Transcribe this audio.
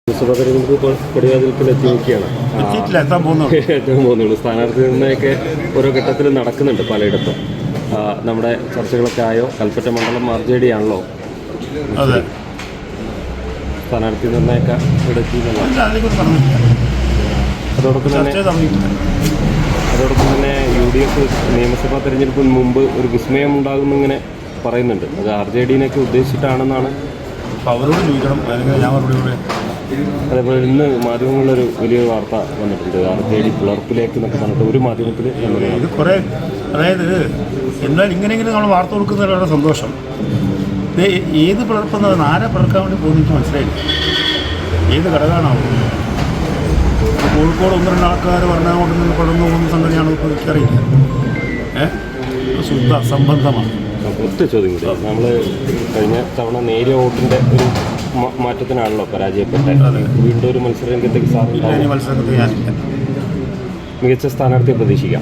നിയമസഭാ തെരഞ്ഞെടുപ്പ് ഇപ്പോൾ പടിവാതിൽക്കലെത്തി നിൽക്കുകയാണ്. ഏറ്റവും പോകുന്നുള്ളൂ. സ്ഥാനാർത്ഥി നിർണ്ണയമൊക്കെ ഓരോ ഘട്ടത്തിൽ നടക്കുന്നുണ്ട് പലയിടത്തും. നമ്മുടെ ചർച്ചകളൊക്കെ ആയോ? കൽപ്പറ്റ മണ്ഡലം RJD ആണല്ലോ. സ്ഥാനാർത്ഥി നിർണ്ണയമൊക്കെ അതോടൊപ്പം തന്നെ UDF നിയമസഭാ തെരഞ്ഞെടുപ്പിന് മുമ്പ് ഒരു വിസ്മയം ഉണ്ടാകുന്നിങ്ങനെ പറയുന്നുണ്ട്. അത് RJDനൊക്കെ ഉദ്ദേശിച്ചിട്ടാണെന്നാണ്. അവരോട് ചോദിക്കണം, ഞാൻ മറുപടി പറയാം. അതേപോലെ ഇന്ന് മാധ്യമങ്ങളിലൊരു വലിയൊരു വാർത്ത വന്നിട്ടുണ്ട്. RJD പിളർപ്പിലേക്ക് എന്നൊക്കെ പറഞ്ഞിട്ട് ഒരു മാധ്യമത്തിൽ ഇത് കുറേ, അതായത് എന്നാൽ ഇങ്ങനെയെങ്കിലും നമ്മൾ വാർത്ത കൊടുക്കുന്നതിലാണ് സന്തോഷം. ഇത് ഏത് പിളർപ്പെന്നത് ആരെ പിളർക്കാൻ വേണ്ടി പോകുന്ന എനിക്ക് മനസ്സിലായില്ല. ഏത് ഘടകമാണോ? കോഴിക്കോട് 1-2 ആൾക്കാർ പറഞ്ഞാൽ കൊണ്ട് നിന്ന് പടർന്നു പോകുന്ന സംഗതിയാണോ ഇപ്പോൾ എനിക്കറിയില്ല. ശുദ്ധ അസംബന്ധമാണ്. ഒറ്റ ചോദ്യം കൂടി. നമ്മൾ കഴിഞ്ഞ തവണ നേരിയ വോട്ടിൻ്റെ ഒരു മാറ്റത്തിനാണല്ലോ പരാജയപ്പെട്ടത്. വീണ്ടും ഒരു മത്സരരംഗത്തേക്ക് സാധ്യത, മത്സരത്തിൽ ഞാനില്ല. മികച്ച സ്ഥാനാർത്ഥിയെ പ്രതീക്ഷിക്കാം.